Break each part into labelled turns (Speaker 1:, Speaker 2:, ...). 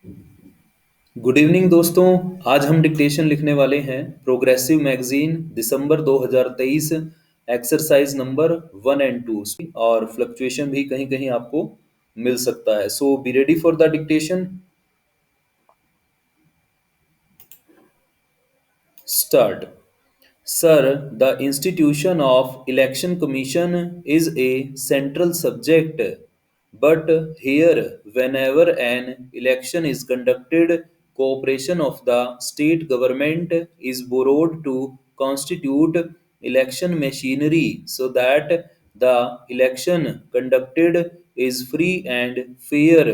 Speaker 1: Good evening दोस्तों। आज हम डिक्टेशन लिखने वाले हैं progressive magazine December 2023 exercise number 1 and 2 और फ्लक्चुएशन भी कहीं कहीं आपको मिल सकता है। So be ready for the dictation. Start. Sir, the institution of election commission is a central subject, but here, whenever an election is conducted, cooperation of the state government is borrowed to constitute election machinery so that the election conducted is free and fair.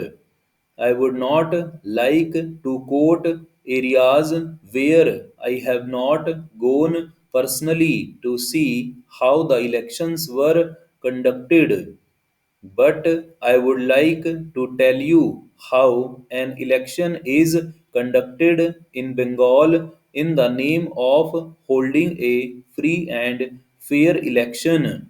Speaker 1: I would not like to quote areas where I have not gone personally to see how the elections were conducted, but I would like to tell you how an election is conducted in Bengal in the name of holding a free and fair election.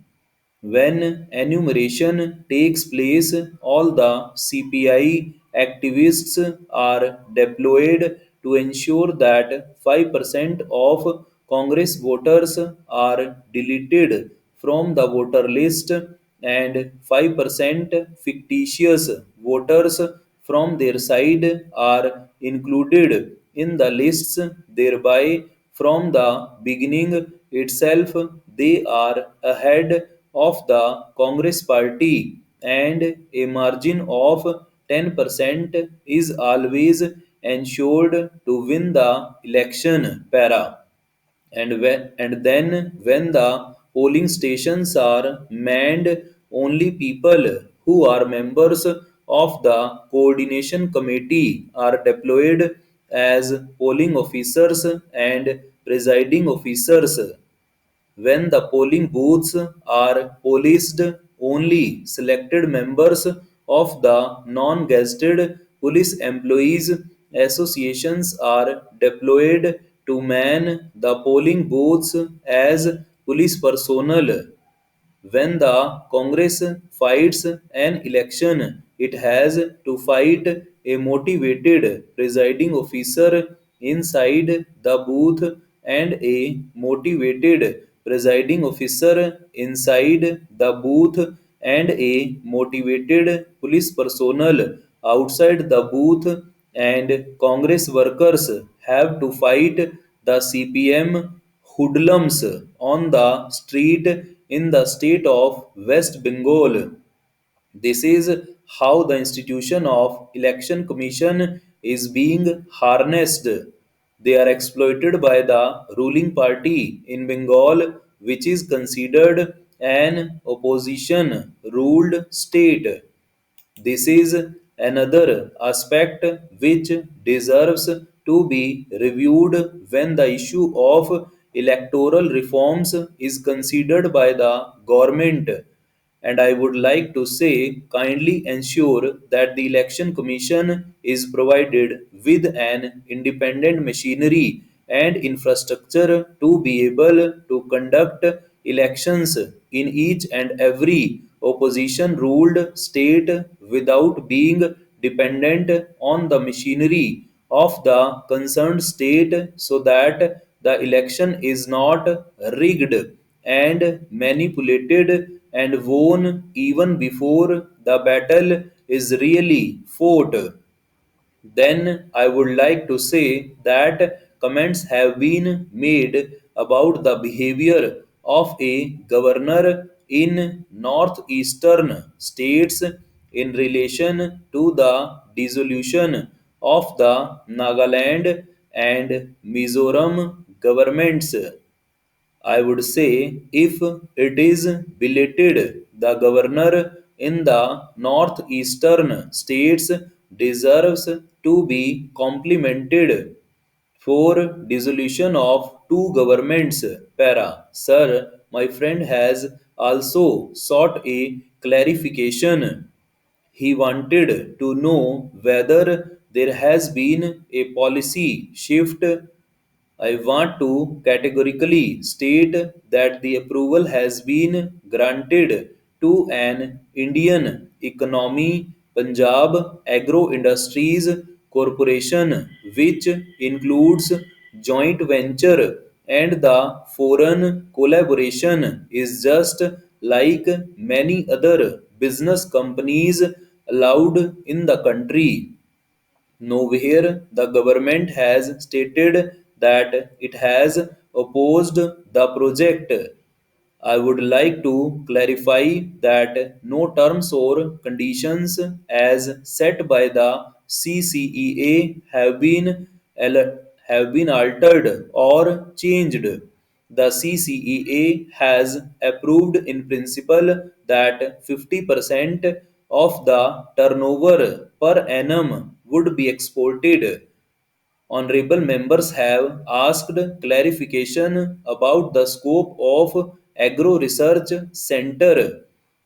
Speaker 1: When enumeration takes place, all the CPI activists are deployed to ensure that 5% of Congress voters are deleted from the voter list and 5% fictitious voters from their side are included in the lists, thereby from the beginning itself they are ahead of the Congress party, and a margin of 10% is always ensured to win the election. Para. And then when the polling stations are manned, only people who are members of the coordination committee are deployed as polling officers and presiding officers. When the polling booths are policed, only selected members of the non-gazetted police employees associations are deployed to man the polling booths as police personnel. When the Congress fights an election, it has to fight a motivated presiding officer inside the booth and a motivated presiding officer inside the booth and a motivated police personnel outside the booth, and Congress workers have to fight the CPM hoodlums on the street in the state of West Bengal. This is how the institution of election commission is being harnessed. They are exploited by the ruling party in Bengal, which is considered an opposition ruled state. This is another aspect which deserves to be reviewed when the issue of electoral reforms is considered by the government. And I would like to say kindly ensure that the election commission is provided with an independent machinery and infrastructure to be able to conduct elections in each and every opposition ruled state without being dependent on the machinery of the concerned state, so that the election is not rigged and manipulated and won even before the battle is really fought. Then I would like to say that comments have been made about the behavior of a governor in northeastern states in relation to the dissolution of the Nagaland and Mizoram governments. I would say if it is belated, the governor in the northeastern states deserves to be complimented for dissolution of two governments. Para. Sir, my friend has also sought a clarification. He wanted to know whether there has been a policy shift. I want to categorically state that the approval has been granted to an Indian economy, Punjab Agro Industries, corporation, which includes joint venture, and the foreign collaboration is just like many other business companies allowed in the country. Nowhere the government has stated that it has opposed the project. I would like to clarify that no terms or conditions as set by the CCEA have been altered or changed. The CCEA has approved in principle that 50% of the turnover per annum would be exported. Honorable members have asked clarification about the scope of Agro Research Center.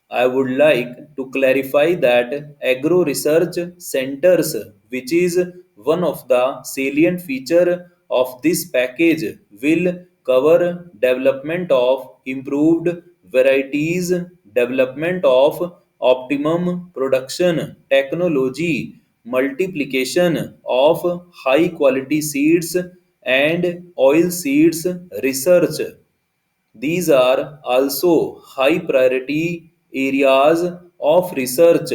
Speaker 1: I would like to clarify that Agro Research Centers, which is one of the salient feature of this package, will cover development of improved varieties, development of optimum production technology, multiplication of high quality seeds and oil seeds research. These are also high priority areas of research.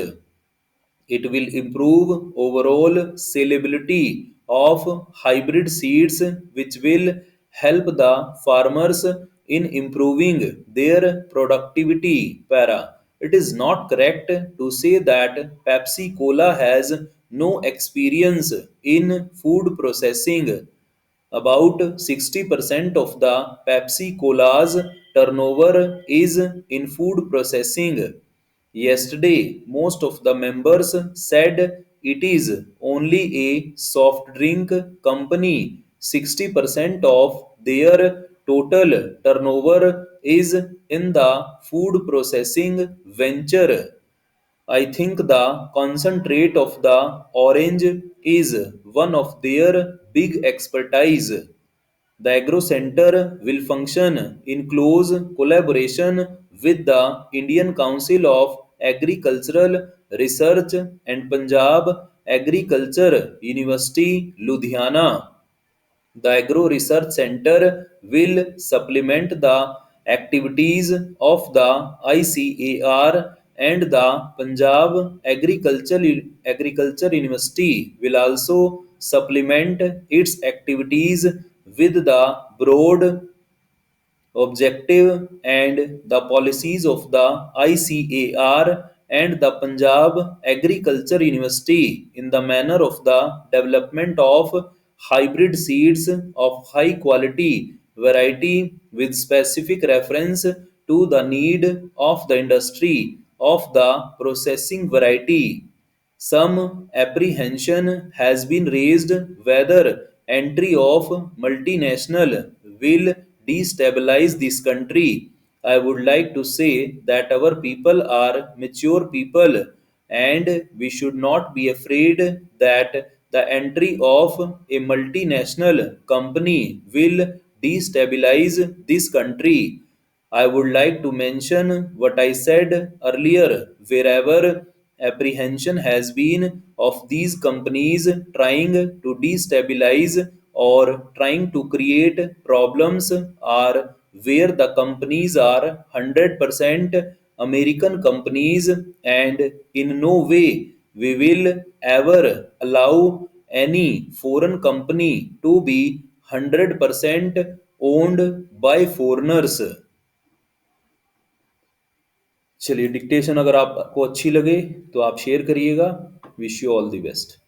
Speaker 1: It will improve overall salability of hybrid seeds, which will help the farmers in improving their productivity. Para. It is not correct to say that Pepsi Cola has no experience in food processing. About 60% of the Pepsi Cola's turnover is in food processing. Yesterday, most of the members said it is only a soft drink company. 60% of their total turnover is in the food processing venture. I think the concentrate of the orange is one of their big expertise. The Agro Center will function in close collaboration with the Indian Council of Agricultural Research and Punjab Agriculture University, Ludhiana. The Agro Research Center will supplement the activities of the ICAR, and the Agriculture University will also supplement its activities with the broad objective and the policies of the ICAR and the Punjab Agriculture University in the manner of the development of hybrid seeds of high quality variety with specific reference to the need of the industry of the processing variety. Some apprehension has been raised whether entry of multinational will destabilize this country. I would like to say that our people are mature people and we should not be afraid that the entry of a multinational company will destabilize this country. I would like to mention what I said earlier. Wherever apprehension has been of these companies trying to destabilize or trying to create problems, are where the companies are 100% American companies, and in no way we will ever allow any foreign company to be 100% owned by foreigners. चलिए, dictation अगर आपको अच्छी लगे तो आप share करिएगा. Wish you all the best.